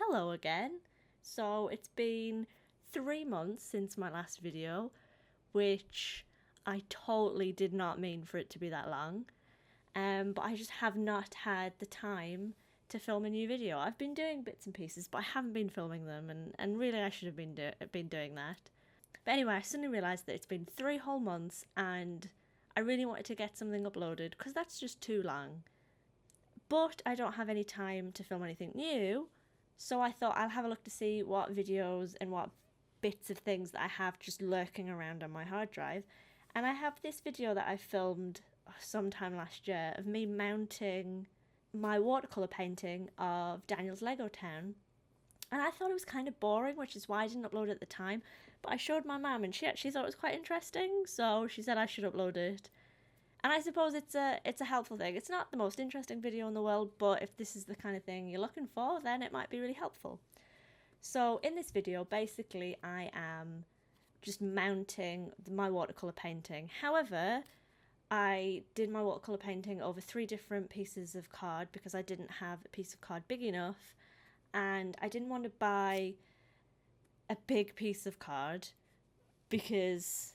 hello again. So it's been 3 months since my last video, which I totally did not mean for it to be that long. But I just have not had the time to film a new video. I've been doing bits and pieces, but I haven't been filming them, and really I should have been doing that. But anyway, I suddenly realised that it's been 3 whole months, and I really wanted to get something uploaded because that's just too long. But I don't have any time to film anything new, so I thought I'll have a look to see what videos and what bits of things that I have just lurking around on my hard drive. And I have this video that I filmed sometime last year of me mounting my watercolour painting of Daniel's Lego Town. And I thought it was kind of boring, which is why I didn't upload it at the time. But I showed my mum and she actually thought it was quite interesting, so she said I should upload it. And I suppose it's a helpful thing. It's not the most interesting video in the world, but if this is the kind of thing you're looking for, then it might be really helpful. So in this video, basically, I am just mounting my watercolour painting. However, I did my watercolour painting over 3 different pieces of card because I didn't have a piece of card big enough, and I didn't want to buy a big piece of card because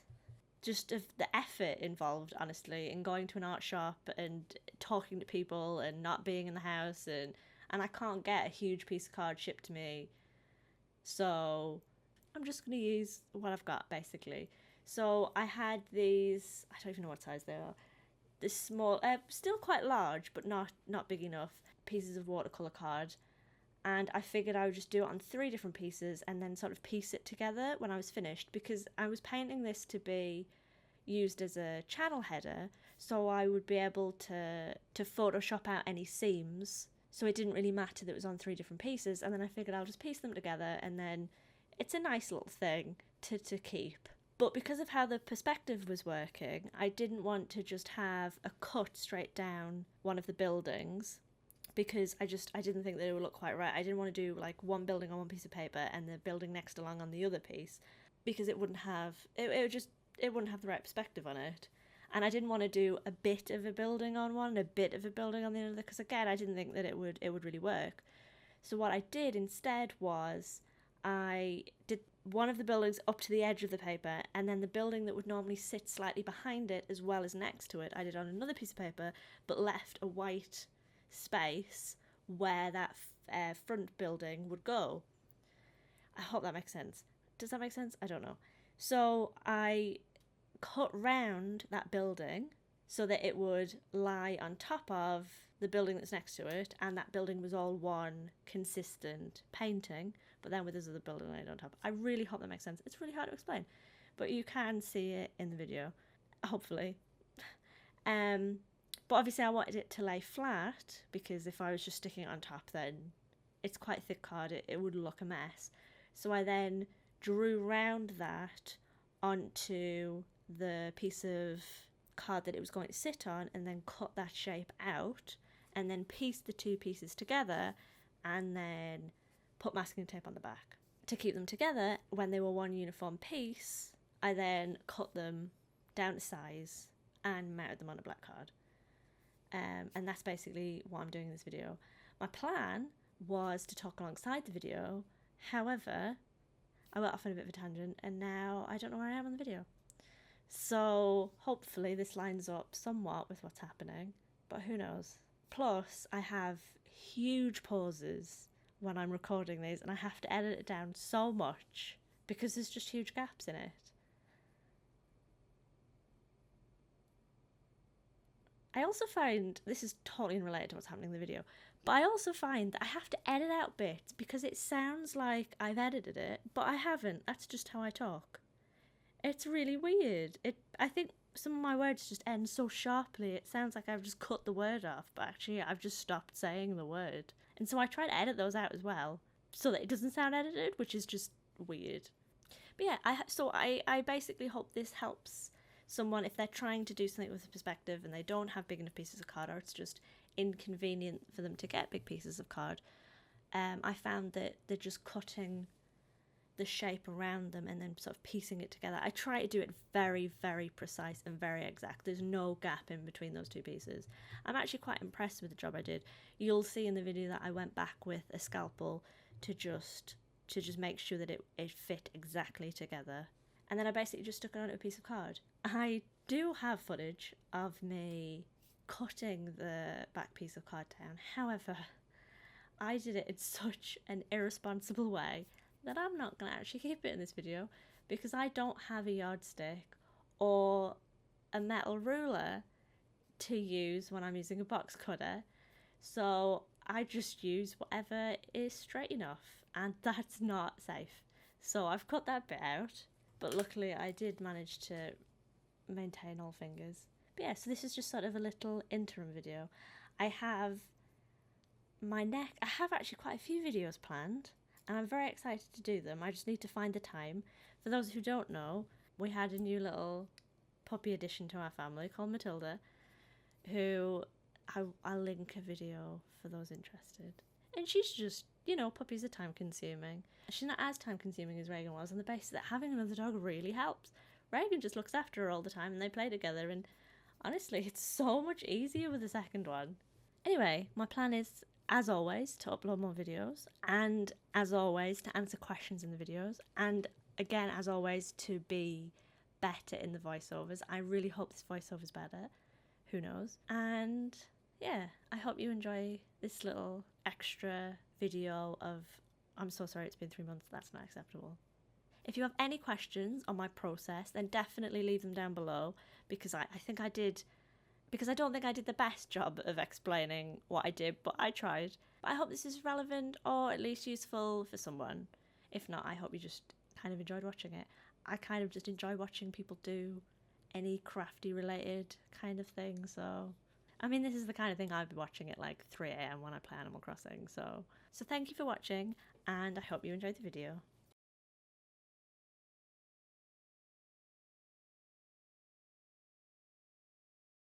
just of the effort involved, honestly, in going to an art shop and talking to people and not being in the house, and I can't get a huge piece of card shipped to me, so I'm just going to use what I've got, basically. So I had these, I don't even know what size they are, this small, still quite large, but not big enough, pieces of watercolour card, and I figured I would just do it on 3 different pieces and then sort of piece it together when I was finished, because I was painting this to be used as a channel header, so I would be able to Photoshop out any seams, so it didn't really matter that it was on 3 different pieces. And then I figured I'll just piece them together, and then it's a nice little thing to keep. But because of how the perspective was working, I didn't want to just have a cut straight down one of the buildings, because I didn't think that it would look quite right. I didn't want to do like one building on one piece of paper and the building next along on the other piece, because it wouldn't have it wouldn't have the right perspective on it. And I didn't want to do a bit of a building on one and a bit of a building on the other, because again, I didn't think that it would really work. So what I did instead was I did one of the buildings up to the edge of the paper, and then the building that would normally sit slightly behind it as well as next to it, I did on another piece of paper, but left a white space where that front building would go. I hope that makes sense. Does that make sense? I don't know. So I cut round that building so that it would lie on top of the building that's next to it, and that building was all one consistent painting, but then with this other building laid on top. I really hope that makes sense. It's really hard to explain, but you can see it in the video, hopefully. But obviously I wanted it to lay flat, because if I was just sticking it on top, then it's quite thick card, it would look a mess. So I then drew round that onto the piece of card that it was going to sit on, and then cut that shape out, and then pieced the 2 pieces together, and then put masking tape on the back. To keep them together, when they were one uniform piece, I then cut them down to size and mounted them on a black card. And that's basically what I'm doing in this video. My plan was to talk alongside the video, however, I went off on a bit of a tangent, and now I don't know where I am on the video. So hopefully this lines up somewhat with what's happening, but who knows. Plus, I have huge pauses when I'm recording these, and I have to edit it down so much because there's just huge gaps in it. I also find, this is totally unrelated to what's happening in the video, but I also find that I have to edit out bits because it sounds like I've edited it, but I haven't. That's just how I talk. It's really weird. I think some of my words just end so sharply, it sounds like I've just cut the word off, but actually I've just stopped saying the word. And so I try to edit those out as well, so that it doesn't sound edited, which is just weird. But yeah, I basically hope this helps someone if they're trying to do something with a perspective and they don't have big enough pieces of card, or it's just inconvenient for them to get big pieces of card. I found that they're just cutting the shape around them and then sort of piecing it together. I try to do it very, very precise and very exact. There's no gap in between those 2 pieces. I'm actually quite impressed with the job I did. You'll see in the video that I went back with a scalpel to just make sure that it fit exactly together. And then I basically just stuck it onto a piece of card. I do have footage of me cutting the back piece of card down. However, I did it in such an irresponsible way that I'm not going to actually keep it in this video, because I don't have a yardstick or a metal ruler to use when I'm using a box cutter. So I just use whatever is straight enough, and that's not safe. So I've cut that bit out, but luckily I did manage to maintain all fingers. But yeah, so this is just sort of a little interim video. I have actually quite a few videos planned, and I'm very excited to do them. I just need to find the time. For those who don't know, we had a new little puppy addition to our family called Matilda, who I'll link a video for those interested. And she's just, puppies are time consuming. She's not as time consuming as Reagan was, on the basis that having another dog really helps. Reagan just looks after her all the time and they play together, and honestly, it's so much easier with the second one. Anyway, my plan is, as always, to upload more videos, and as always, to answer questions in the videos, and again, as always, to be better in the voiceovers. I really hope this voiceover's better. Who knows? And yeah, I hope you enjoy this little extra video of, I'm so sorry it's been 3 months, that's not acceptable. If you have any questions on my process, then definitely leave them down below, because I think I did, because I don't think I did the best job of explaining what I did, but I tried. But I hope this is relevant, or at least useful for someone. If not, I hope you just kind of enjoyed watching it. I kind of just enjoy watching people do any crafty related kind of thing, so I mean, this is the kind of thing I'd be watching at like 3 a.m. when I play Animal Crossing. So thank you for watching, and I hope you enjoyed the video.